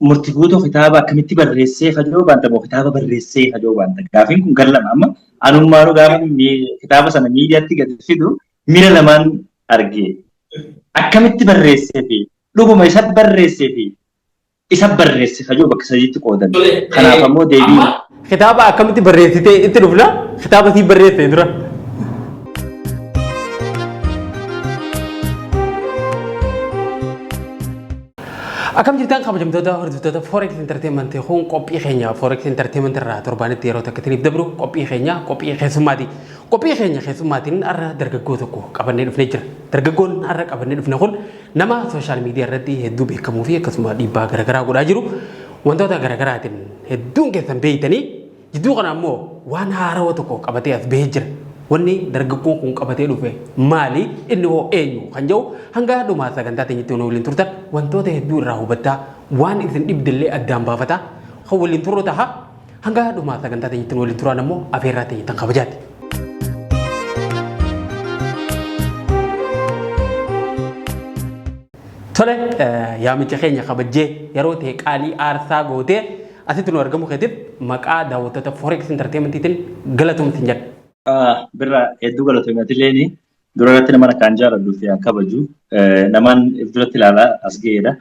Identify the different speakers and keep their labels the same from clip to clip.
Speaker 1: murtiguutu kitaaba akkamitti barreessee hajoo baanta moo kitaaba barreessee hajoo baanta gaafiin kun gar lama amma anummaanu gaafa kitaaba sana miidiyaatti gadi fidu miira lamaan argee akkamitti barreessee fi dhuguma isa barreessee fi isa barreesse hajoo bakka sadiitti qoodan kanaaf ammoo deebii
Speaker 2: kitaaba akkamitti barreessitee itti dhufna kitaaba sii barreessee dura Akam jirtan kabajamtoota hordoftoota Forex Entertainment kun qophii keenya Forex Entertainment irraa torbanitti yeroo takka tiriif dabru qophii keenya qophii keessummaati. Qophii keenya keessummaatiin har'a dargaggoo tokko qabannee dhufnee jira. Dargaggoon har'a qabannee dhufne kun nama sooshaal miidiyaa irratti hedduu beekamuu fi akkasuma dhiibbaa garaagaraa godhaa jiru. Wantoota garaagaraatiin hedduun keessan beeytanii jidduu kana ammoo waan haarawaa tokko qabatee as bahee jira. Wanni dargaggoon kun qabatee dhufe maali inni hoo eenyu kan jedhu hanga dhumaa sagantaa teenyatti waliin turtan wantoota hedduu irraa hubattaa waan isin dhibdillee addaan baafataa kan waliin turru taha hanga dhumaa sagantaa teenyatti waliin turan ammoo afeerraa teenyattan kabajaati. Tole yaamicha keenya kabajjee yeroo ta'e qaalii aarsaa gootee asitti nu argamu keetiif maqaa daawwattoota Forex Entertainmentiitiin galatoomsin jedha.
Speaker 1: Birra hedduu galatoomatileeni duratti nama kan jaaladhu fi kabaju namaan duratti ilaalaa as ga'eedha.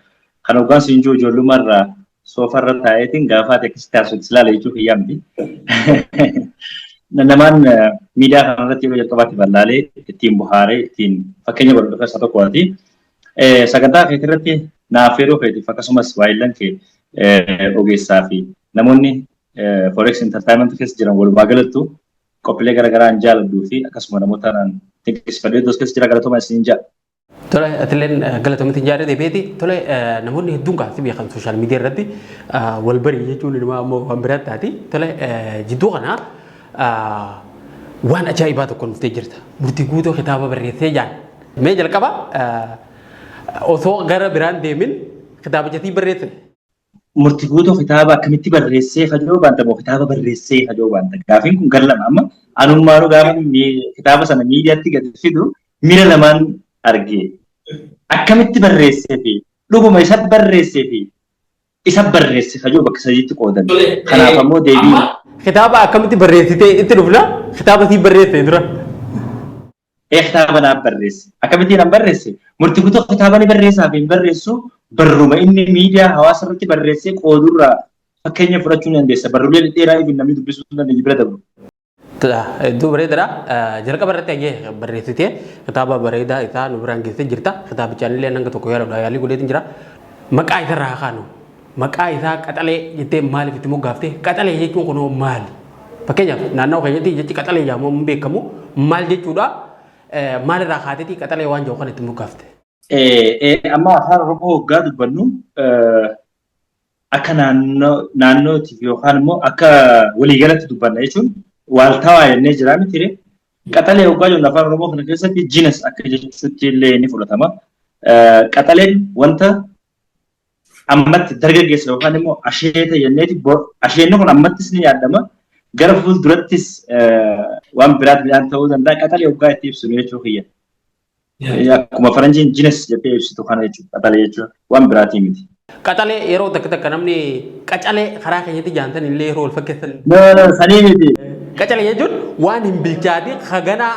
Speaker 1: Kan hoggaan siinjoo ijoollumarraa soofarra taa'eetiin gaafa teekistii haasuutti ilaala jechuuf hin yaamti. Namaan miidiyaa kanarratti yeroo jalqabaatti bal'aalee ittiin buhaaree ittiin fakkeenya godhu keessaa tokkooti. Sagantaa keessatti naaf yeroo feetiif akkasumas waayillan kee ogeessaa fi namoonni Forex Entertainment keessa jiran walumaa galattu qophiilee garaagaraan jaaladhuu fi akkasuma namootaan dinqisiifadhee iddoo keessa jira galatooma isin jaa.
Speaker 2: Tole atileen galatoomatti hin jaarree deebi'eeti. Tole namoonni hedduun kaasii beekan sooshaal miidiyaa irratti wal barii jechuun nama ammoo waan biraatti taati. Tole jidduu kana waan ajaa'ibaa tokko nuftee jirta. Murtii guutuu kitaaba barreessee jaan. Mee jalqaba osoo gara biraan deemin kitaabichatii barreesse.
Speaker 1: Murtii guutuu kitaaba akkamitti barreessee hajoo baanta moo kitaaba barreessee hajoo baanta gaafiin kun gar lama amma anummaanu gaafa kitaaba sana miidiyaatti gadi fidu miira lamaan argee akkamitti barreessee fi dhuguma isa barreessee fi isa barreesse hajoo bakka sadiitti qoodan kanaaf ammoo deebii
Speaker 2: kitaaba akkamitti barreessitee itti dhufna kitaaba sii barreessee dura
Speaker 1: kitaaba naaf barreesse akkamitti nan barreesse murtii guutuu kitaaba ni barreessaa fi hin barreessu barruma inni miidiyaa hawaasa irratti barreessee qoodurraa fakkeenya fudhachuu ni dandeessa. Barruulee dheeraa ibin namni dubbisuu ni dandeenya bira dabru.
Speaker 2: Iddoo bareedaadha. Jalqaba irratti hagee barreessitee kitaaba bareedaa isaa nu biraan geessee jirta. Kitaabichaan illee hanga tokko yaadudha yaalii godheetiin jira. Maqaa isarraa haa kaanu. Maqaa isaa qaxalee jettee maaliif itti moggaaftee qaxalee jechuun kunoo maali? Fakkeenyaaf naannoo keenyatti jechi qaxalee jedhamu hin beekamu maal jechuudha? Maalirraa kaateetii qaxalee waan jedhu kan itti moggaafte?
Speaker 1: Amma afaan Oromoo hoggaa dubbannu akka naannootiif yookaan immoo akka waliigalatti dubbanna jechuun waaltaawaa jennee jira miti. Qaxalee hoggaa jennu afaan Oromoo kana keessatti jinas akka jechuutti illee ni fudhatama. Qaxaleen wanta ammatti dargaggeessa yookaan immoo asheeta jenneeti asheenni kun ammattis ni yaadama. Gara fuuldurattis waan biraatti midhaan ta'uu danda'a. Qaxalee hoggaa itti ibsinu jechuu kiyya. Akkuma faranjiin jinas jettee ibsitu kana jechuudha. Qaxalee jechuun waan biraatii miti.
Speaker 2: Qaxalee yeroo takka namni qacalee karaa keenyatti jaantan illee yeroo wal fakkeessan.
Speaker 1: Sanii miti.
Speaker 2: Qacalee jechuun waan hin bilchaate haganaa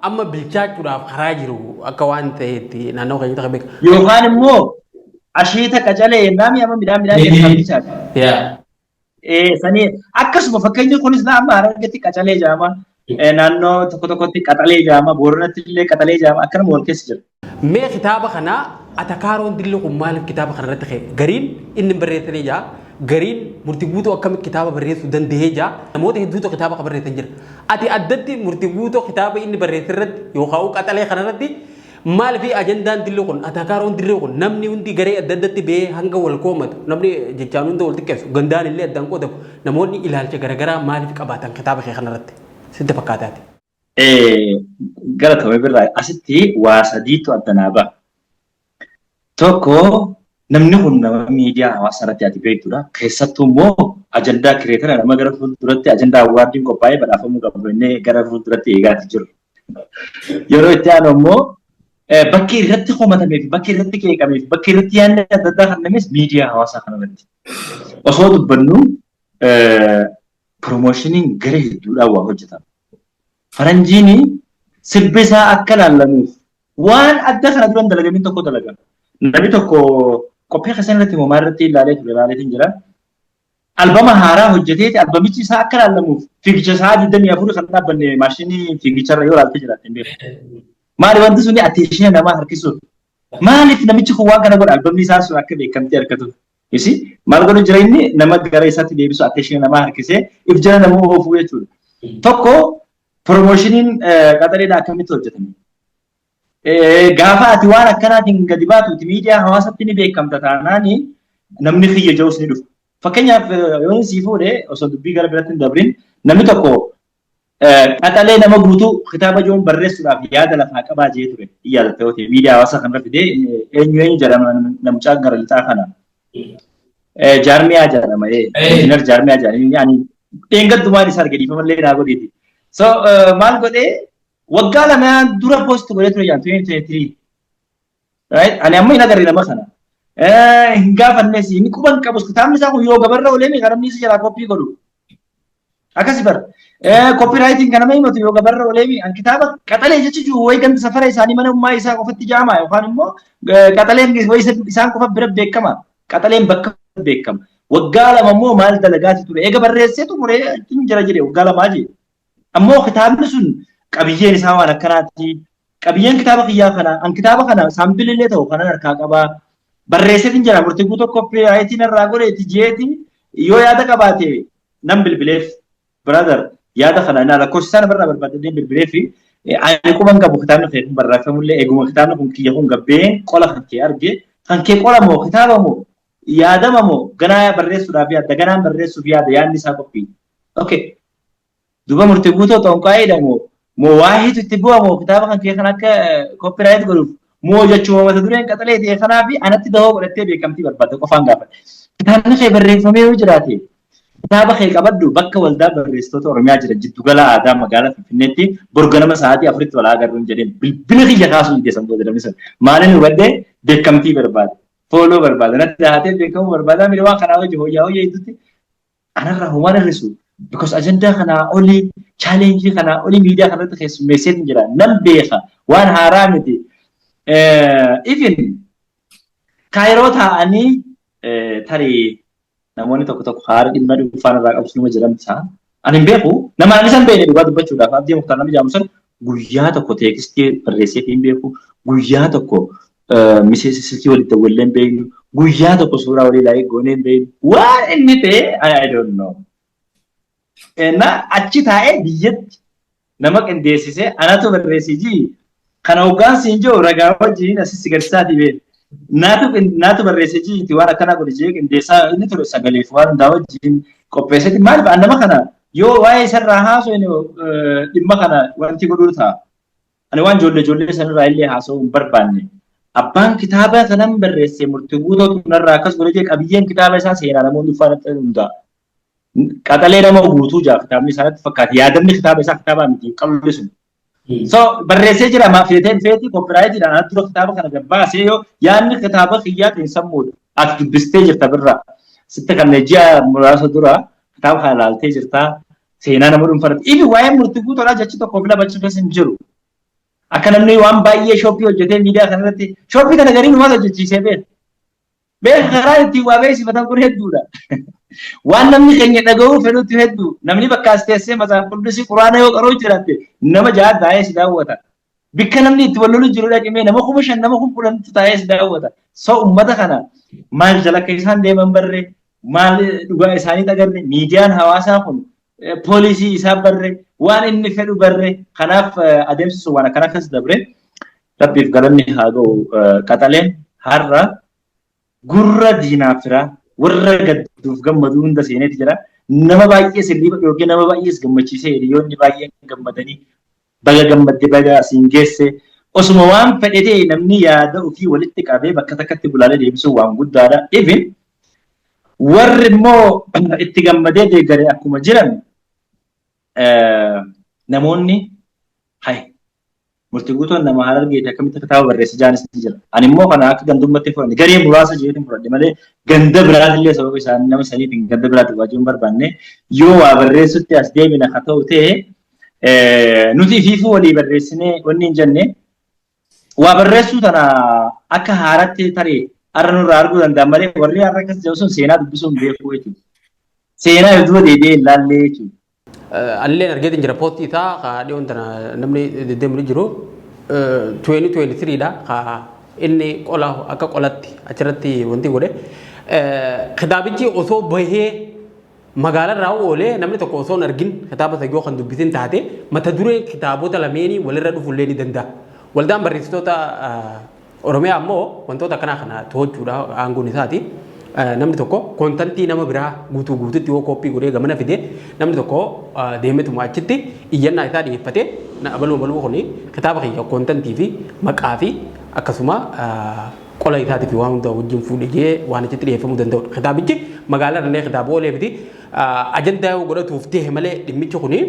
Speaker 2: amma bilchaachuudhaaf karaa jiru akka waan ta'eetti naannoo keenyatti akka beekamu.
Speaker 1: Yookaan immoo asheeta qacalee naami amma midhaan keessaa bilchaate. Sanii akkasuma fakkeenya kunis amma harargetti qacalee jedhama. Naannoo tokko tokkotti qaxalee jedhama booranatti illee qaxalee jedhama akkanuma wal keessa jira.
Speaker 2: Mee kitaaba kana atakaaroon dillee kun maaliif kitaaba kana irratti ka'e gariin inni barreessanii jaa gariin murtii guutuu akkamitti kitaaba barreessuu danda'ee jaa namoota hedduutu kitaaba kana barreessan jira. Ati addatti murtii guutuu kitaaba inni barreesse irratti yookaan qaxalee kana irratti maaliif ajandaan dillee kun atakaaroon dillee kun namni hundi garee adda addatti ba'ee hanga wal koomatu namni jechaan hunda wal xiqqeessu gandaan illee addaan qoodamu namoonni ilaalcha garaagaraa maaliif qabaatan kitaaba kana irratti. Sitti fakkaataati.
Speaker 1: Galatoomi birraa asitti waa sadiitu addanaa ba'a. Tokko namni kun nama miidiyaa hawaasa irratti ati beektudha. Keessattuu immoo ajandaa kireetara nama gara fuulduratti ajandaa awwaardiin qophaa'ee badhaafamuu qabu innee gara fuulduratti eegaati jiru. Yeroo itti aanu immoo bakki irratti komatameef bakki irratti qeeqameef bakki irratti yaadne adda addaa kan names miidiyaa hawaasaa kanarratti. Osoo dubbannu promoshiniin gara hedduudhaan waa hojjetama. Faranjiin sirbi isaa akka laallamuuf waan adda kana duran dalagamin tokko dalaga. Namni tokko qophii keessan irratti moomaa irratti ilaalee ture ilaaleetiin jira. Albama haaraa hojjeteeti albamichi isaa akka laallamuuf fiigicha isaa 24 kan dhaabbanne maashinii fiigicharra yoo ilaalte jiraate hin beeku. Maali wanti suni attention namaa harkisuuf. Maaliif namichi kun waan kana godha albamni isaa sun akka beekamtee harkatu. Isi maal godhu jira inni nama gara isaatti deebisu attention namaa harkisee if jala nama oofuu jechuudha. Tokko promoshiniin qaxaleedha akkamitti hojjetame. Gaafa ati waan akkanaatiin gadi baatuuti miidiyaa hawaasatti ni beekamta taanaani namni xiyya ja'us ni dhufu. Fakkeenyaaf yoo si fuudhee osoo dubbii gara biraatti hin dabrin namni tokko qaxalee nama guutuu kitaaba joon barreessuudhaaf yaada lafaa qabaa jee ture. Yaadatte yoo ta'e miidiyaa hawaasaa kanarra fidee eenyu jedhama namichaa gara lixaa kana. Jaarmiyaa jedhama injiinar jaarmiyaa jedhama yaani dheengaddumaan isaa argadiifamallee naa godheeti. So maal godhee waggaa lamaan dura post godhee ture jaan 2023. Right? Ani amma hin agarre nama kana. Hin gaafannes inni quban qabus kitaabni isaa kun yoo gabarra olee garamni isa jalaa koppii godhu. Akkasi bar. Copywriting kana nama himatu yoo gabarra olee an kitaaba qaxalee jechuun wayi ganda safara isaanii mana ummaa isaa qofatti jaama yookaan immoo qaxaleen wayi isaan qofa bira beekama. Qaxaleen bakka beekama. Waggaa lama immoo maal dalagaati ture. Eega barreesseetu muree ittiin jira jedhee waggaa lamaa jee. Ammoo kitaabni sun qabiyyeen isaa waan akkanaati. Qabiyyeen kitaaba kiyyaa kana an kitaaba kana saambilillee ta'u kanan harkaa qabaa. Barreesseetiin jira murtii guutuu copywriting irraa godheeti jeeti yoo yaada qabaate nan bilbileef brother yaada kana na lakkoofsaan barraa barbaadee bilbileef ani quban qabu kitaabni kee kun barreeffamullee eeguma kitaabni kun kiyya kun gabbeen qola kan kee arge kan kee qola moo kitaaba moo yaadama moo ganaa barreessuudhaaf yaada ganaan barreessuuf yaada yaadni isaa qophii. Okay. Duba murtii guutuu xonqaa'eedha moo waahiitu itti bu'a moo kitaaba kan kee kan akka copyright godhuuf moo jechuun mata dureen qaxalee ta'e kanaa fi anatti dahoo godhattee beekamtii barbaadde qofaan gaafadhe. Kitaabni kee barreeffamee yoo jiraate kitaaba kee qabaddu bakka waldaa barreessitoota Oromiyaa jira jiddu gala aadaa magaalaa Finfinneetti borganama sa'aatii 4tti walaa agarruun jedheen bilbila kiyya kaasuu hin deessan booda namni sun maaliin hubadde beekamtii barbaade fooloo barbaade natti haatee beekamuu barbaadaa miri waan kanaa hojii hojjaa hojii hedduutti anarraa homaan hir'isu because ajandaa kanaa olii chaalenjii kanaa olii miidiyaa kanarratti keessummeessee jira nan beeka waan haaraa miti. Even kaayiroo taa'anii tarii namoonni tokko tokko haara dhimma dhuunfaan irraa qabsu nama jedhamsa. Ani hin beeku nama ani san beekne dhugaa dubbachuudhaaf abdii muktaan nama jedhamu san guyyaa tokko teeksistii barreessee hin beeku guyyaa tokko miseensa silkii walitti dawwallee hin beeknu guyyaa tokko suuraa walii laayee goonee hin beeknu waan inni ta'e I don't know. Na achi taa'ee biyyatti nama qindeessisee anatu barreessijii kana hoggaansi hin jiru ragaa wajjin asii garsaati beeku. Naatu barreessee itti waan akkana godhe jee qindeessaa inni ture sagaleef waan hundaa wajjin qopheessetti maaliif nama kana yoo waa'ee isarraa haasoo dhimma kana wanti godhuu ta'a. Ani waan ijoollee sanarraa illee haasoo hin barbaanne. Abbaan kitaaba kanan barreessee murtii guutuu tunarraa akkas godhe jee qabiyyeen kitaaba isaa seenaa namoonni dhuunfaatti hundaa. Qaxalee nama guutuu jaa kitaabni isaatti fakkaate yaadamni kitaaba isaa kitaabaa miti qal'uun sun. So barreessee jira maa feeti copyrightidhaan anatti dura kitaaba kana gabbaasee yoo yaadni kitaaba kiyyaatiin sammuudha ati dubbistee jirta birraa sitti kan ji'a muraasa dura kitaaba kana ilaaltee jirta seenaa nama dhuunfaatti ifi waa'ee murtii guutuudhaa jechi tokko fila bachuufis hin jiru akka namni waan baay'ee shooppii hojjetee miidiyaa kanarratti shooppii kana gariin uummata hojjechiisee beeka karaa ittiin waa beeksifatan kun hedduudha. Waan namni keenya dhaga'uu fedhutti hedduu namni bakka as teessee matsaaf qulqullisi quraana yoo qaroo jiraatte nama ja'a taa'ee si daawwata. Bikka namni itti wal lolu jirudha cimee nama 5,000 nama 10,000 taa'ee si daawwata. So uummata kana maal jala akka isaan deeman barree maal dhugaa isaanii agarre miidiyaan hawaasaa kun poolisii isaa barree waan inni fedhu barree kanaaf adeemsisu waan akkana akkas dabre rabbiif galanni haa ga'u qaxaleen har'a gurra diinaa firaa warra gadduuf gammadu hunda seeneeti jira. Nama baay'ee sirriiba yookiin nama baay'ees gammachiisee hiriyoonni baay'een gammadanii baga gammadde baga asiin geesse osuma waan fedhetee namni yaada ofii walitti qabee bakka takkatti bulaalee deebisuu waan guddaadha. Even warri immoo itti gammadee deeggaree akkuma jiran namoonni murtii guutuun nama haala argeeti akkamitti kitaaba barreessa jaanis ni jira. Ani immoo kana akka gandummatti fudhanne garee muraasa jeetiin fudhadhe malee ganda biraatillee sababa isaan nama saniitiin ganda biraatti waajuun barbaanne yoo waa barreessutti as deebina haa ta'u ta'e nuti fiifuu walii barreessinee wanni hin jenne waa barreessuu tana akka haaratti tarii har'a nurraa arguu danda'a malee warri har'a akkas jedhu sun seenaa dubbisuun beekuu jechuudha. Seenaa iddoo deebi'ee ilaallee jechuudha.
Speaker 2: Alleen argeetiin jira poostii isaa haa dhiyoon tana namni deddeemni jiru 2023 dha haa inni qola akka qolatti achirratti wanti godhe kitaabichi osoo bahee magaalaa irraa oolee namni tokko osoo hin argin kitaaba isa yoo kan dubbisin taate mata duree kitaabota lameenii walirra dhufullee ni danda'a. Waldaan barreessitoota Oromiyaa ammoo wantoota akkanaa kana to'achuudha aangoon isaati. Namni tokko kontantii nama biraa guutuutti yoo kooppii godhee gamana fide namni tokko deemetuma achitti iyyannaa isaa dhiyeeffate baluu kuni kitaaba kiyya kontantii fi maqaa fi akkasuma qola isaatii fi waan hunda wajjin fuudhee waan achitti dhiyeeffamuu danda'udha. Kitaabichi magaalaa irrallee kitaaba oolee fi ajandaa yoo godhatuuf ta'e malee dhimmichi kuni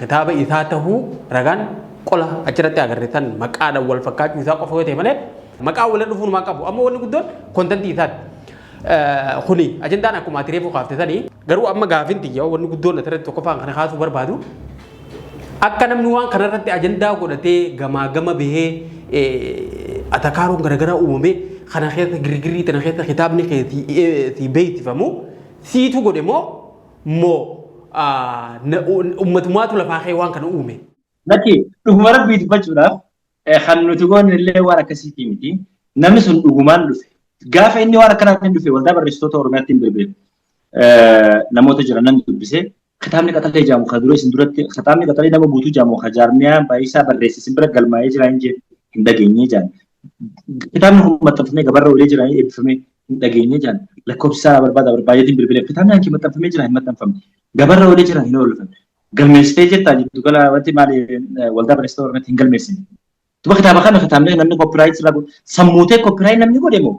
Speaker 2: kitaaba isaa tahuu ragaan qola achirratti agarreessan maqaadhaan wal fakkaachuu isaa qofa yoo ta'e malee maqaa waliin dhufuun maa qabu amma wanni guddoon kontantii isaati. Kuni ajandaan akkuma ati reefu kaaftee sanii garuu amma gaafinti yoo wanni guddoon asirratti tokkoffaan kana kaasuu barbaadu akka namni waan kanarratti ajandaa godhatee gamaa gama bahee atakaaroon garaagaraa uumamee kana keessa girgirii tana keessa kitaabni keessi beeksifamu siitu godhe moo ummatumaatu lafaa kee waan kana uume.
Speaker 1: Natti dhuguma rabbii dubbachuudhaaf kan nuti goone illee waan akkasiitii miti namni sun dhugumaan dhufe. Gaafa inni waan akkanaatiin dhufe waldaa barreessitoota Oromiyaatti hin bilbilu. Namoota jiran nan dubbise kitaabni qaxalee jaamu kan dura isin duratti kitaabni qaxalee nama guutuu jaamu kan jaarmiyaa baay'isaa barreesse isin bira galmaa'ee jira hin dhageenye jaan. Kitaabni kun maxxanfamee gabarra olee jira eebbifamee hin dhageenye jaan. Lakkoofsi isaa barbaadeetiin bilbilee kitaabni hanki maxxanfamee jira hin maxxanfamne. Gabarra olee jira hin oolfamne. Galmeessitee jettaa jirtu gala wanti maali waldaa barreessitoota Oromiyaatti hin galmeessine. Duba kitaaba kana kitaabni namni koppiraayit irraa sammuutee koppiraayit namni godhe moo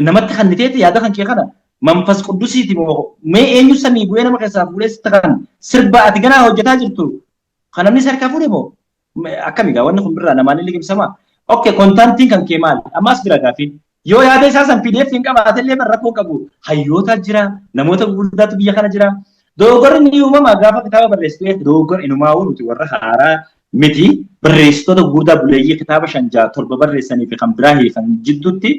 Speaker 1: namatti kan niteeti yaada kan kee kana manfas quddusiiti moo mee eenyu samii bu'ee nama keessaa fuudhee sitti kan sirba ati ganaa hojjetaa jirtu kan namni sarkaa fuudhe moo akkamigaa wanni kun birraa namaan illee ibsama. Okay kontantiin kan kee maali ammas bira gaafiin yoo yaada isaa san PDF hin qabaatellee rakkoo qabu hayyoota jira namoota gurguddaatu biyya kana jira dogoggorri ni uumama gaafa kitaaba barreessitu dogoggorri inumaa nuti warra haaraa miti barreessitoota gurguddaa buleeyyii kitaaba 5-7 barreessanii fi kan biraa hiikan jidduutti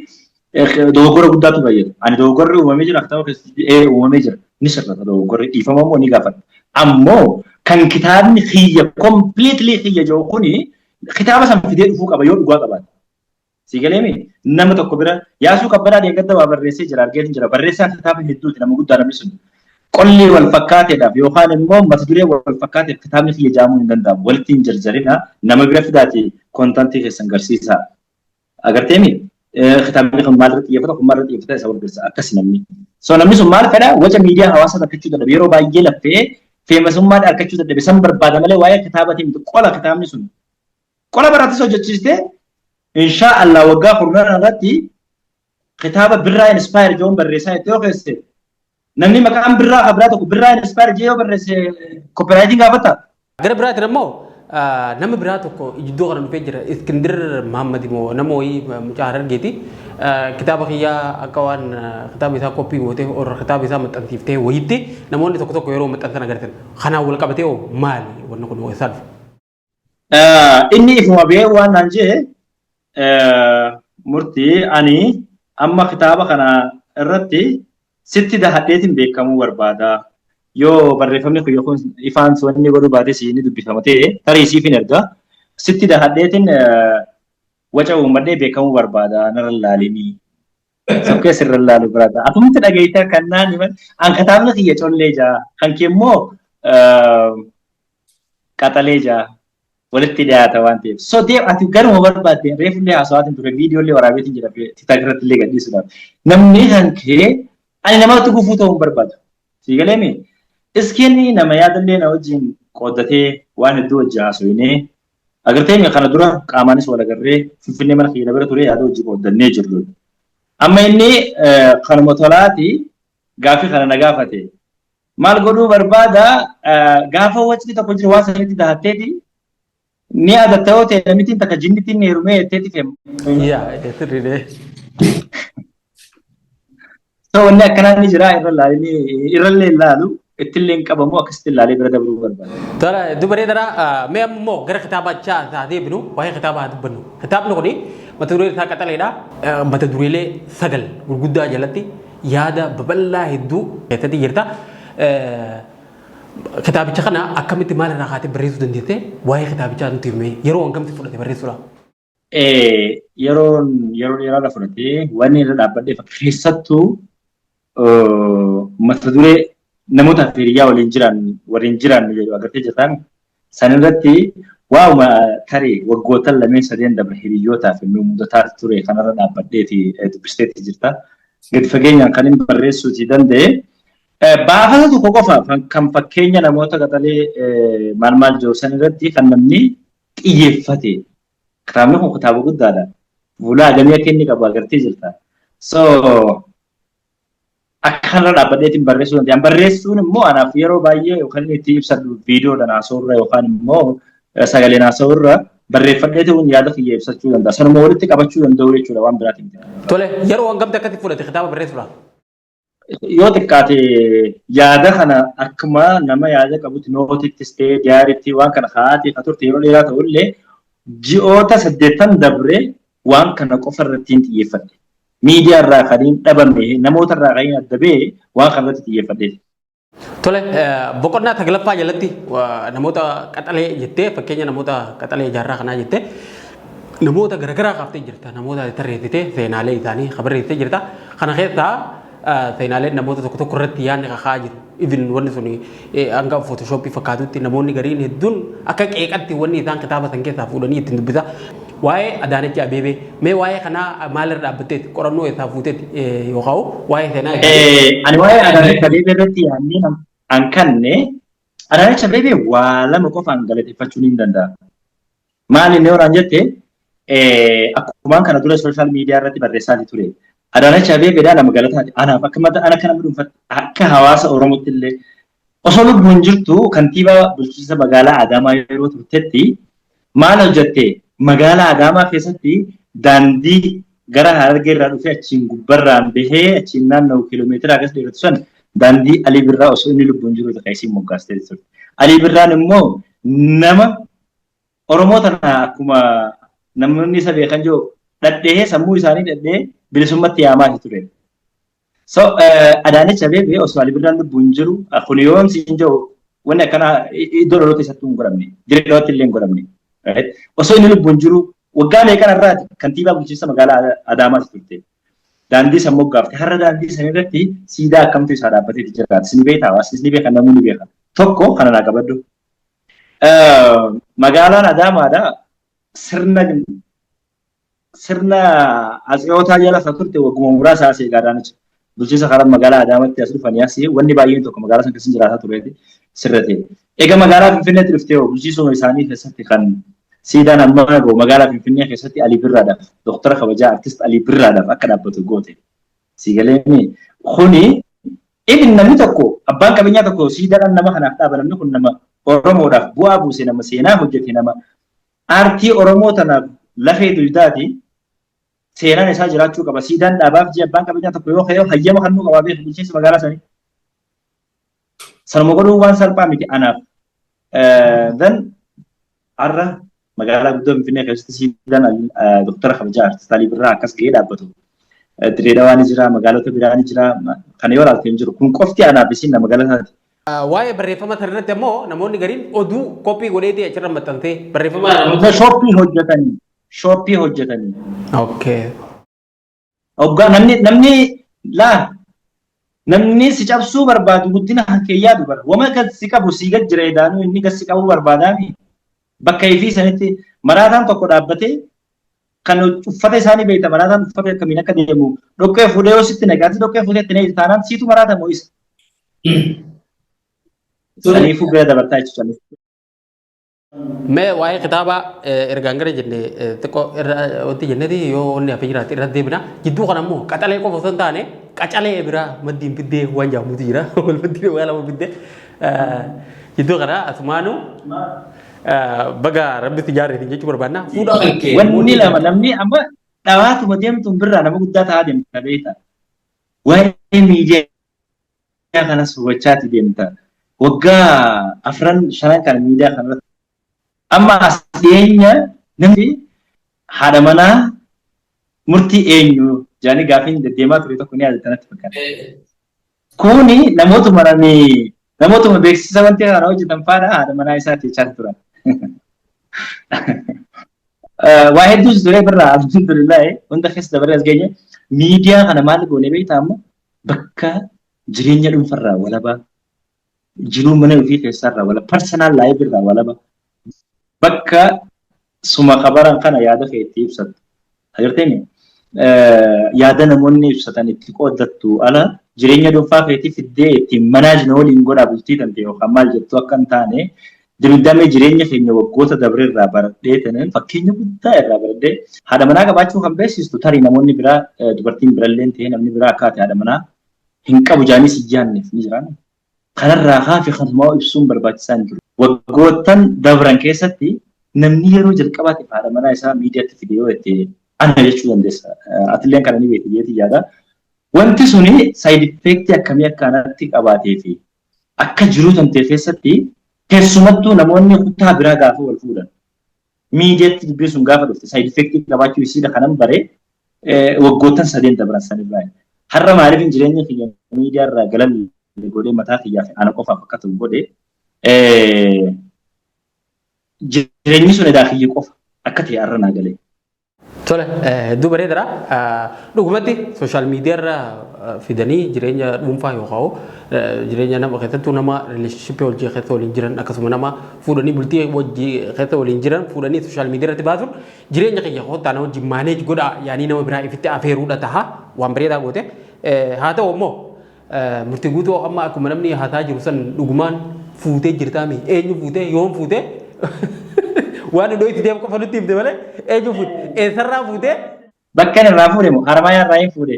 Speaker 1: dogoggora guddaatu fayyada. Ani dogoggorri uumamee jira kitaaba keessatti uumamee jira ni sirrata dogoggorri dhiifama moo ni gaafata. Ammoo kan kitaabni xiyya completely xiyya jiru kuni kitaaba san fidee dhufuu qaba yoo dhugaa qabaate. Sigaleemi nama tokko bira yaasuu qabbanaa deeggadda waa barreessee jira argeetiin jira barreessaa kitaaba hedduuti nama guddaa namni sun. Qolli wal fakkaateedhaaf yookaan immoo mata duree wal fakkaateef kitaabni xiyya jaamuu hin danda'amu. Walitti hin jarjarina nama bira fidaati kontantii keessan garsiisa. Agarteemi kitaabni kun maal irratti xiyyeeffata kun maal irratti xiyyeeffata isa walgeessa akkas namni. So namni sun maal fedha waca miidiyaa hawaasaa argachuu dadhabe yeroo baay'ee laffee feemasummaa argachuu dadhabe san barbaada malee waa'ee kitaabatiin miti qola kitaabni sun. Qola baraattis hojjechiiste inshaa Allah waggaa furnaan irratti kitaaba birraa inspire joon barreessaa itti ogeesse. Namni maqaan birraa qabraa tokko birraa inspire jee yoo barreesse copywriting gaafata.
Speaker 2: Gara biraatiin ammoo nama biraa tokko iddoo kana dhufee jira Iskindir Mahammad moo nama wayii mucaa Harargeeti kitaaba kiyyaa akka waan kitaaba isaa koppii gootee orra kitaaba isaa maxxansiiftee wayiitti namoonni tokko tokko yeroo maxxansan agartan kanaan wal qabatee oo maali wanni kun waa salpha.
Speaker 1: Inni ifuma bee waan naan jee murtii ani amma kitaaba kana irratti sitti dahadheetiin beekamuu barbaada. Yoo barreeffamni kun yookaan ifaan wanni godhu baate siini dubbifama ta'e tarii siifin erga sitti dahadheetiin waca uummadhee beekamuu barbaada narra laalinii. Sokkee sirra laalu biraadha. Atumti dhageeytaa kan naan himan an kitaabni kiyya collee jaa kan kee immoo qaxalee jaa walitti dhiyaata waan ta'eef. So deem ati garuma barbaadde reefullee haasawaatiin ture viidiyoollee waraabeetiin jira tiktaakiirratti illee gadhiisuudhaaf. Namni kan kee ani namatti gufuu ta'uu barbaadu. Siigaleemi. Iskiinni nama yaadallee na wajjin qooddatee waan hedduu wajji haasofnee agartee kana dura qaamaanis wal agarree finfinnee mana kiyya bira ture yaada wajji qooddannee jirru. Amma inni kanuma tolaati gaaffii kana na gaafate. Maal godhuu barbaada gaafa wajji tokko jiru waan sanitti dahatteeti ni ada ta'uu ta'e namitiin takka jinnitiin ni hirumee jetteeti fe'amu.
Speaker 2: Yaa sirriidhe.
Speaker 1: So wanni akkanaa ni jira irrallee ilaalu ittillee hin qabamu akkasitti ilaalee bira dabruu barbaada.
Speaker 2: Tola dubaree dara mee ammoo gara kitaabachaa taatee binu waa'ee kitaabaa dubbannu. Kitaabni kuni mata duree isaa qaxaleedha. Mata dureelee sagal gurguddaa jalatti yaada babal'aa hedduu keessatti jirta. Kitaabicha kana akkamitti maal irraa kaatee barreessuu dandeesse waa'ee kitaabichaa nuti himee yeroo hangamti fudhate barreessuudha.
Speaker 1: Yeroo dheeraadha fudhatee wanni irra dhaabbadhee keessattuu mata duree namoota hiriyaa waliin jiran jedhu agartee jirtan sanirratti waa'uma tarii waggoota lameen sadeen dabre hiriyootaa fi mudataa ture kanarra dhaabbadheeti dubbisteetti jirta. Gadi fageenyaan kan inni barreessuuti danda'e. Baafata tokko qofa kan fakkeenya namoota qaxalee maal jiru sanirratti kan namni xiyyeeffate. Kitaabni kun kitaaba guddaadha. Fuula gamii akka inni qabu agartee jirta. So akkanarra dhaabbadheetiin barreessuu danda'an. Barreessuun immoo anaaf yeroo baay'ee yookaan itti ibsadhu viidiyoodhaan haasa'urra yookaan immoo sagaleen haasa'urra barreeffadheetiin yaada kiyya ibsachuu danda'a. Sanuma walitti qabachuu danda'u jechuudha waan biraatiin.
Speaker 2: Tole yeroo hangamti akkatti fudhate kitaaba barreessuudha.
Speaker 1: Yoo xiqqaate yaada kana akkuma nama yaada qabutti nootittis ta'ee diyaariitti waan kana haatee turte yeroo dheeraa ta'ullee ji'oota 8 dabre waan kana qofa irratti xiyyeeffadhe. Miidiyaa irraa kan hin dhabamne namoota irraa kan hin adda ba'e waan kanarratti xiyyeeffadhe.
Speaker 2: Tole boqonnaa saglaffaa jalatti namoota qaxalee jettee fakkeenya namoota qaxalee ijaarraa kanaa jettee namoota garaagaraa kaaftee jirta. Namoota tarreessitee seenaalee isaanii qabarreessitee jirta. Kana keessaa seenaaleen namoota tokko irratti yaadni kakaa jiru. Even wanni sun hanga Photoshop fakkaatutti namoonni gariin hedduun akka qeeqatti wanni isaan kitaaba san keessaa fuudhanii ittiin dubbisa. Waa'ee Adaanech Abeebee mee waa'ee kanaa maalirra dhaabbatteeti qorannoo isaa fuuteeti yookaan waa'ee seenaa.
Speaker 1: Ani waa'ee Adaanech Abeebee irratti yaadni an kanne Adaanech Abeebee waa lama qofaan galateeffachuun hin danda'a. Maali inni oraan jette akkumaan kana dura sooshaal miidiyaa irratti barreessaa ture. Adaanech Abeebeedhaan nama galataati. Anaaf ana kana dhuunfatti akka hawaasa Oromootti illee osoo lubbuun jirtu kantiibaa bulchiinsa magaalaa Adaamaa yeroo turtetti maal hojjette magaalaa Adaamaa keessatti daandii gara Harargee irraa dhufee achiin gubbarraan bahee achiin naannoo kiiloomeetira akkas dheeratu san daandii Alii Birraa osoo inni lubbuun jiru ta'e isiin moggaastee turte. Alii Birraan immoo nama Oromoo tana akkuma namoonni isa beekan jiru dhadhee sammuu isaanii dhadhee bilisummaatti yaamaa ture. So Adaanech Abeebee osoo Alii Birraan lubbuun jiru kun yoom siin jiru wanni akkana iddoo dhaloota isatti hin godhamne jireenya illee hin godhamne. Osoo inni lubbuun jiru waggaa meeqan irraati kantiibaa bulchiinsa magaalaa Adaamaatti turte. Daandii san moggaafte har'a daandii san irratti siidaa akkamtu isaa dhaabbatee jiraata. Isin beektaa hawaasni isin beekan namoonni beekan. Tokko kana naa qabaddu. Magaalaan Adaamaadha sirna asxootaa jala turte wagguma muraasa asii Adaanech bulchiinsa karaa magaalaa Adaamaatti as dhufanii asii wanni baay'een tokko magaalaa san keessa jiraataa tureeti sirrate. Egaa magaalaa Finfinneetti dhuftee bulchiinsuma isaanii keessatti kan siidaan amma magaalaa Finfinnee keessatti Alii Birraadhaaf doktara kabajaa artist Alii Birraadhaaf akka dhaabbatu goote. Siigaleen kuni inni namni tokko abbaan qabeenyaa tokko siidaan nama kanaaf dhaaba namni kun nama Oromoodhaaf bu'aa buuse nama seenaa hojjete nama aartii Oromoo tanaaf lafee duydaati seenaan isaa jiraachuu qaba. Siidaan dhaabaaf jee abbaan qabeenyaa tokko yoo ka'e hayyama kannuu qabaa beeku bulchiinsa magaalaa sanii. Sanuma godhuun waan salphaa miti anaaf. Dan har'a magaalaa guddoo Finfinnee keessatti siidaan doktara kabajaa artist Alii Birraa akkas ga'ee dhaabbatu. Direedawaa ni jira, magaalota biraa ni jira. Kana yoo ilaalte hin jiru. Kun qofti anaaf isiin magaalataati.
Speaker 2: Waa'ee barreeffama sanarratti ammoo namoonni gariin oduu koppii godheetii achirra maxxansee barreeffama.
Speaker 1: Shooppii hojjetanii.
Speaker 2: Okay.
Speaker 1: Hoggaa namni si cabsuu barbaadu guddina keeyyaa dubara. Wama gad si qabu si gad jira edaanuu inni gad si qabu barbaadaami. Bakka ifii sanitti maraataan tokko dhaabbatee kan uffata isaanii beekta maraataan uffata akkamiin akka deemu dhoqqee fuudhee yoo sitti naqaati dhoqqee fuudhee itti naqaati taanaan siitu maraata moo isa. Saniifuu bira dabartaa jechuudha.
Speaker 2: Mee waa'ee kitaaba ergaan gara jennee xiqqoo wanti jenneeti yoo onni hafe jiraate irratti deebina. Jidduu kana immoo qaxalee qofa osoo hin taane qacalee biraa maddiin fiddee waan jaamuutu jira. Wal maddii waa lama fiddee jidduu kana asumaanu baga rabbi tijaarreetiin jechuu barbaadna fuudha kan kee
Speaker 1: wanni lama namni amma dhawaatuma deemtuun birraa nama guddaa ta'aa deemta beekta. Waa'ee miidiyaa kanas hubachaati deemta. Waggaa 4-5 kan miidiyaa kanarratti. Amma as dhiyeenya namni haadha manaa murtii eenyu jaanii gaafiin deddeemaa ture tokko ni yaadatanitti fakkaata. Kuni namootuma beeksisa wanti kana hojjetan faana haadha manaa isaatti jechaa turan. Waa hedduus ture birraa alhamdulillah hunda keessa dabaree as geenye miidiyaa kana maal goone beektaa amma bakka jireenya dhuunfarraa walaba jiruu mana ofii keessarraa walaba personal life irraa walaba bakka suma kabaran kana yaada kee itti ibsattu. Agartanii yaada namoonni ibsatan itti qooddattu ala jireenya dhuunfaa keetii fiddee ittiin manaajna waliin godhaa bultii tante yookaan maal jettu akka hin taane dimdamee jireenya keenya waggoota dabre irraa baradhee tanan fakkeenya guddaa irraa baradhee haadha manaa qabaachuu kan beeksistu tarii namoonni biraa dubartiin birallee ta'ee namni biraa akka ati haadha manaa hin qabu jaanii si jaanneef ni jiraan. Kanarraa haafi kanumaa ibsuun barbaachisaa hin jiru. Waggoottan dabran keessatti namni yeroo jalqabaatiif haadha manaa isaa miidiyaatti fide yoo itti ana jechuu dandeessa. Atilleen kana ni beekti jeeti yaada. Wanti suni saayid effeektii akkamii akkanatti qabaatee fi akka jiruu tantee keessatti keessumattuu namoonni kutaa biraa gaafa wal fuudhan miidiyaatti dubbiin sun gaafa dhufte saayid effeektii qabaachuu isiidha kanan bare waggoottan 3 dabran sanirraa. Har'a maaliif jireenya keenya miidiyaa irraa galan godhee mataa kiyyaa fi ana qofaaf akka ta'u godhee jireenyi sun edaa kiyya qofa akka ta'e har'a naa galee.
Speaker 2: Tole, dubaree dara dhugumatti sooshaal miidiyaa irraa fidanii jireenya dhuunfaa yookaan jireenya nama keessattuu nama rileeshnshippii wajjin keessa waliin jiran akkasuma nama fuudhanii bultii wajjin keessa waliin jiran fuudhanii sooshaal miidiyaa irratti baasuun jireenya keenya kottaa nama wajjin maaneej godhaa yaanii nama biraa ifitti afeeruudha taha waan bareedaa goote haa ta'u immoo murtii guutuu amma akkuma namni haasaa jiru san dhugumaan fuutee jirtaami eenyu fuutee yoom fuutee waan iddoo itti deemu qofa nutti himte malee eenyu fuute eessarraa fuutee.
Speaker 1: Bakka inni irraa fuudhe moo Haramayaa irraa hin fuudhe.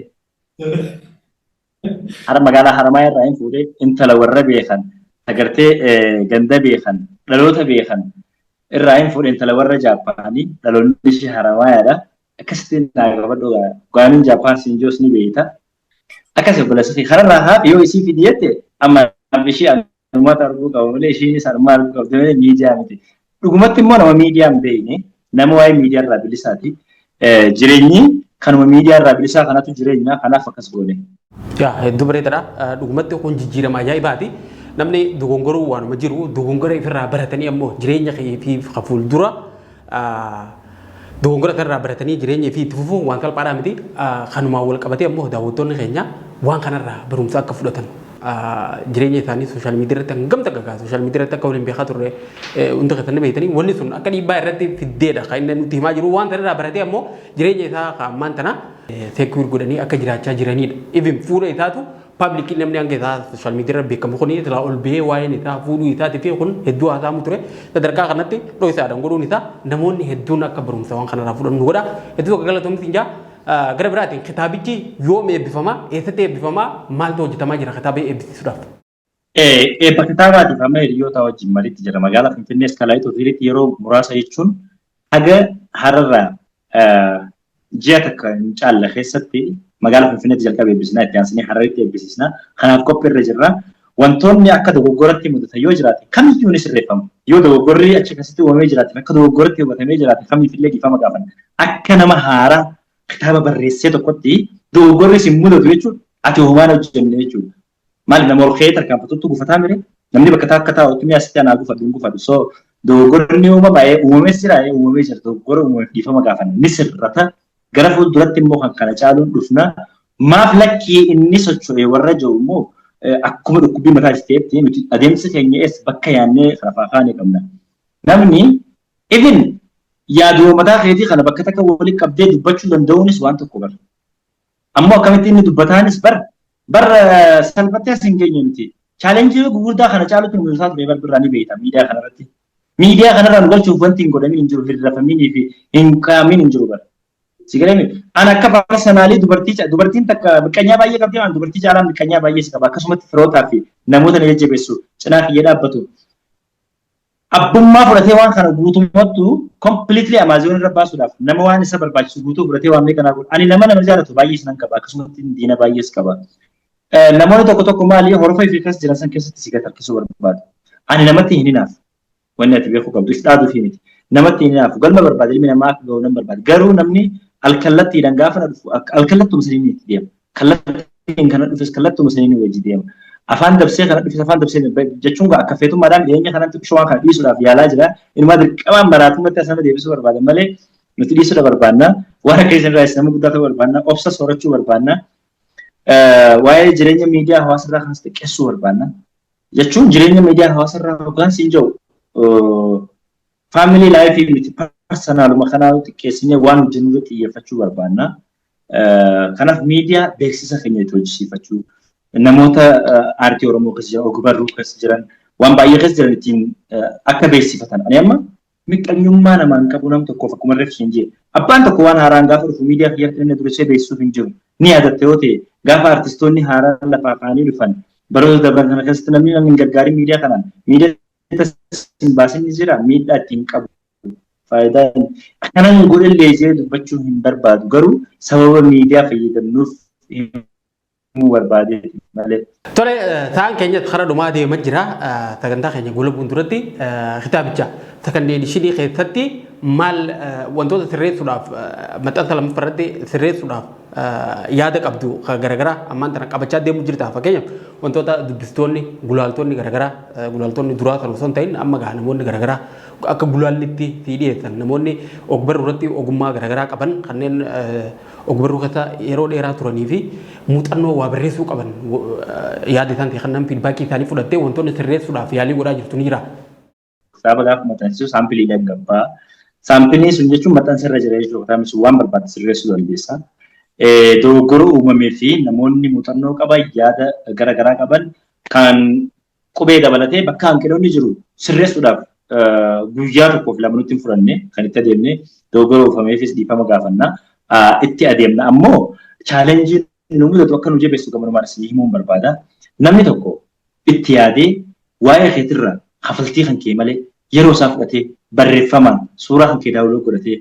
Speaker 1: Magaalaa Haramayaa irraa hin fuudhe intala warra beekan agartee ganda beekan dhaloota beekan irraa hin fuudhe intala warra Jaappaanii dhaloonni ishee Haramayaadha. Akkasitti naa qabadhu gaaniin Jaappaan siinjoos ni beekta. Akkasii obboleessa kanarraa hafi yoo isii fidiyette amma ishee uummata arguu qabu malee isheenis harmaa arguu qabdu malee miidiyaa miti. Dhugumatti immoo nama miidiyaa hin beekne nama waa'ee miidiyaa irraa bilisaati. Jireenyi kanuma miidiyaa irraa bilisaa kanatu jireenya kanaaf akkas goone.
Speaker 2: Yaa hedduu bareedaadha. Dhugumatti kun jijjiirama ajaa'ibaati. Namni dogongoruu waanuma jiru dogongora ifirraa baratanii ammoo jireenya fi fuuldura dogongora kanarraa baratanii jireenya fi itti fufuun waan salphaadhaa miti. Kanumaan wal qabatee ammoo daawwattoonni keenya waan kanarraa barumsa akka fudhatan jireenya isaanii sooshaal miidiyaa irratti hangam takka sooshaal miidiyaa irratti akka waliin beekaa turre hundi keessatti beektanii wanni sun akka dhiibbaa irratti fiddeedha kan inni nutti himaa jiru waan sanarraa baratee ammoo jireenya isaa ammaan tana seekuur godhanii akka jiraachaa jiranidha. Even fuudha isaatu paablikii namni hanga isaa sooshaal miidiyaa irra beekamu kun irraa ol bahee waa'een isaa fuudhuu isaatii fi kun hedduu haasa'amu ture sadarkaa kanatti dho'isaadhaan godhuun isaa namoonni hedduun akka barumsa waan kanarraa fudhannu godha hedduu akka galatoomsi hin jaa. Gara biraatiin kitaabichi yoom eebbifamaa eessatti eebbifamaa maaltu hojjetamaa jira kitaaba eebbisiisuudhaaf?
Speaker 1: Eebba kitaabaatiif amma hiriyoota wajjin mariitti jira magaalaa Finfinnee Iskalaayit Ofiiritti yeroo muraasa jechuun haga hararraa ji'a takka hin caalle keessatti magaalaa Finfinneetti jalqaba eebbisnaa itti aansinee Hararitti eebbisiisnaa kanaaf qophii irra jirra. Wantoonni akka dogoggoratti mudatan yoo jiraate kamiyyuu ni sirreeffamu. Yoo dogoggorri achi keessatti uumamee jiraate akka dogoggoratti hubatamee jiraate kamiifillee dhiifama gaafata. Akka nama haaraa kitaaba barreessee tokkotti dogoggorri si mudatu jechuudha. Ati homaan hojjenne jechuudha. Maali nama ol ka'ee tarkaanfatutti gufataa mire namni bakka akka taa'utti mi'a asitti anaa gufatu hin gufatu. So dogoggorri uumamee jira dogoggora uumameef dhiifama gaafata. Ni sirrata gara fuulduratti immoo kan kana caaluun dhufna. Maaf lakkii inni socho'ee warra jiru immoo akkuma dhukkubbii mataa isheetti nuti adeemsa keenya eessa bakka yaannee rafaa kaanii qabna. Namni even yaaduu mataa keetii kana bakka takka waliin qabdee dubbachuu danda'uunis waan tokko bara. Ammoo akkamitti inni dubbataanis bara salphattee as hin geenye miti. Chaalenjii gurguddaa kana caalutti nu mul'isaa ture birraa ni beekta miidiyaa kanarratti. Miidiyaa kanarraa nu galchuuf wanti hin godhamin hin jiru hirrafaminii fi hin kaa'amin hin jiru bara. Sigalame an akka personaalii dubartiin takka biqiltuu baay'ee qabdi waan dubartii caalaan biqiltuu baay'ee qaba akkasumatti firootaa fi namoota na jajjabeessu cinaa kiyyee dhaabbatu. abbummaa fudhatee waan kana guutummaattu completely Amazon irra baasuudhaaf nama waan isa barbaachisu guutuu fudhatee waan meeqa naa godhu. Ani nama jaalatu baay'ee isinan qaba akkasumatti diina baay'ees qaba. Namoonni tokko maali horofa fi kas jiran san keessatti si gad harkisuu barbaadu. Ani namatti hin hinaaf wanni ati beekuu qabdu dhaaduu fi miti. Namatti hin hinaaf galma barbaade ilmi namaa akka ga'u nan barbaade. Garuu namni alkallattiidhaan gaafa na dhufu alkallattuma sanii itti deema. Kallattiin kana dhufes kallattuma sanii wajji deema. Afaan dabsee kana dhufes afaan dabsee jechuun akka feetummaadhaan dhiyeenya kanatti bishaan kana dhiisuudhaaf yaalaa jira. Ilmaa dirqamaan baraatummaatti asama deebisuu barbaadan malee nuti dhiisuudha barbaanna. Waan akka isin irraa nama guddaa ta'uu barbaanna. Obsa soorachuu barbaanna. Waa'ee jireenya miidiyaa hawaasarraa kanas xiqqeessuu barbaanna. Jechuun jireenya miidiyaa hawaasarraa hoggaan siin jiru faamilii laayifii miti parsanaaluma kanaa xiqqeessinee waan hojjennu irratti xiyyeeffachuu barbaanna. Kanaaf miidiyaa beeksisa keenya itti hojjisiifachuu namoota aartii Oromoo keessa jiran ogbarruu keessa jiran waan baay'ee keessa jiran ittiin akka beeksifatan. Ani amma miqqanyummaa namaan qabu nam tokkoof akkuma reef hin jee abbaan tokko waan haaraan gaafa dhufu miidiyaa kiyyaatti inni dursee beeksisuuf hin jiru. Ni yaadatte yoo ta'e gaafa artistoonni haaraan lafaa kaanii dhufan baroota dabran kana keessatti namni hin gargaarin miidiyaa kanaan miidiyaa hin baasin ni jira miidhaa ittiin qabu. Faayidaan akkanaan godhallee jee dubbachuu hin barbaadu garuu sababa miidiyaa fayyadamnuuf himuu barbaade malee.
Speaker 2: Tole ta'an keenyatti karaa dhumaa deemaa jira sagantaa keenya gulabuun duratti kitaabicha sakandeen ishinii keessatti maal wantoota sirreessuudhaaf maxxansa lammaffaarratti sirreessuudhaaf yaada qabdu garaagaraa ammaan tana qabachaa deemu jirta fakkeenyaaf wantoota dubbistoonni gulaaltonni garaagaraa gulaaltonni duraa sana osoo hin ta'in amma gaha namoonni garaagaraa akka gulaallitti fi dhiyeessan namoonni ogbarruu irratti ogummaa garaagaraa qaban kanneen ogbarruu keessa yeroo dheeraa turanii fi muuxannoo waa barreessuu qaban yaada isaan ta'e kanneen fiidbaakii isaanii fudhattee wantoonni sirreessuudhaaf yaalii godhaa jirtu ni jira.
Speaker 1: Kitaaba gaafa maxxansiisu saampilii gaggabaa. Saampilii sun jechuun maxxansa irra jira jechuudha. Kitaabni sun waan barbaade sirreessuu dandeessa. Dogoggora uumamee fi namoonni muuxannoo qaban yaada garaagaraa qaban kan qubee dabalatee bakka hanqinoonni jiru sirreessuudhaaf guyyaa tokkoof lama nutti hin fudhanne kan itti adeemne dogoggora uumameefis dhiifama gaafannaa itti adeemna. Ammoo chaalenjiin nu mudatu akka nu jabeessu gammadumaan isin himuun barbaada. Namni tokko itti yaadee waa'ee keetirraa hafaltii kan kee malee yeroo isaa fudhatee barreeffamaan suuraa kan kee daawuloo godhatee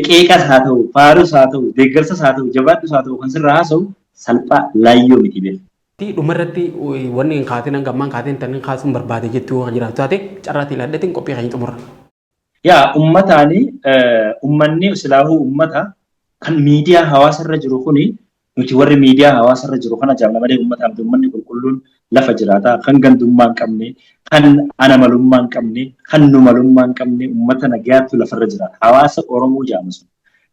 Speaker 1: qeeqas haa ta'u, faarus haa ta'u, deeggarsas haa ta'u, jabaadhus haa ta'u kan sirraa haasa'u salphaa laayyoo miti beeku.
Speaker 2: Dhumarratti wanni hin kaatin hanga ammaan kaatin tan kaasuun barbaade jettuu kan jiraatu taate carraatii laadhatiin qophii kan xumurra.
Speaker 1: Yaa ummataani ummanni silaahuu ummata kan miidiyaa hawaasarra jiru kuni nuti warri miidiyaa hawaasarra jiru kana jaamna malee ummataaf ummanni qulqulluun lafa jiraata kan gandummaa hin qabne kan anamalummaa hin qabne kan numalummaa hin qabne ummata nagayaatu lafarra jiraata hawaasa Oromoo jaamasu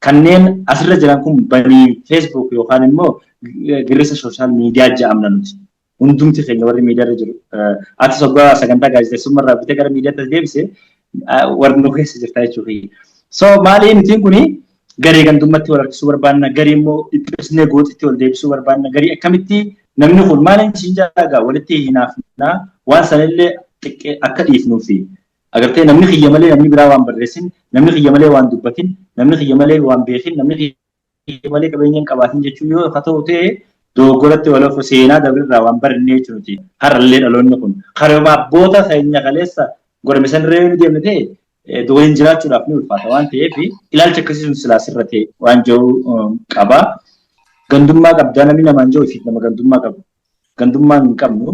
Speaker 1: kanneen asirra jiran kun banii Facebook yookaan immoo girisa sooshaal miidiyaa jaamna nuti hundumti keenya warri miidiyaarra jiru ati sogaa sagantaa gaazexeessummaa irraa bitee gara miidiyaatti deebise warri nu keessa jirta jechuudha. So maali nutiin kuni garee gandummatti wal harkisuu barbaanna garii immoo dhiphisnee gootitti wal deebisuu barbaanna garii akkamitti namni kun maaliin siin jaagaa walitti hinaafnaa waan sanillee xiqqee akka dhiifnuu fi agartee namni kiyya malee namni biraa waan barreessin namni kiyya malee waan dubbatin namni kiyya malee waan beekin namni kiyya malee qabeenya hin qabaatin jechuun yoo akka ta'u ta'e dogoggoratti wal ofu seenaa dabirraa waan barannee jechuuti har'allee dhaloonni kun karooma abboota keenya kaleessa gormisan reewu deemne ta'e waliin jiraachuudhaaf ni ulfaata waan ta'eef ilaalcha akkasii sun silaa sirra ta'e waan jiru qaba. Gandummaa qabdaa namni namaan jiru fi nama gandummaa qabu. Gandummaa hin qabnu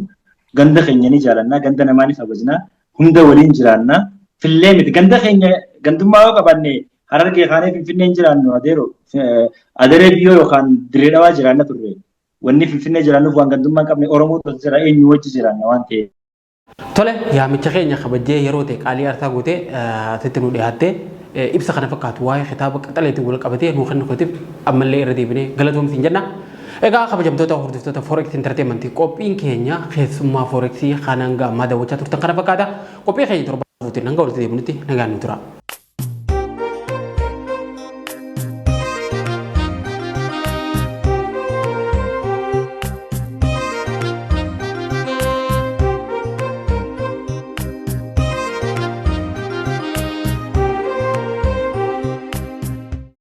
Speaker 1: ganda keenya ni jaalannaa ganda namaa ni kabajnaa hunda waliin jiraannaa fillee miti ganda keenya gandummaa yoo qabaanne Harargee kaanee Finfinnee hin jiraannu adaree biyyoo yookaan dirree dhawaa jiraanna turre wanni Finfinnee jiraannuuf waan gandummaa hin qabne Oromoo jira eenyu wajji jiraanna waan ta'eef.
Speaker 2: Tole yaamicha keenya kabajee yeroo ta'e qaalii aarsaa gootee sitti nu dhiyaattee ibsa kana fakkaatu waa'ee kitaaba qaxaleetiin wal qabatee nu kan nuufatiif ammallee irra deebinee galatoomsiin jenna. Egaa kabajamtoota hordoftoota Forex Entertainment qophiin keenya keessummaa Forex kanaan gaammaa daawwachaa turtan kana fakkaata qophii keenya torba fuutiin hanga walitti deebinutti nagaan nu tura.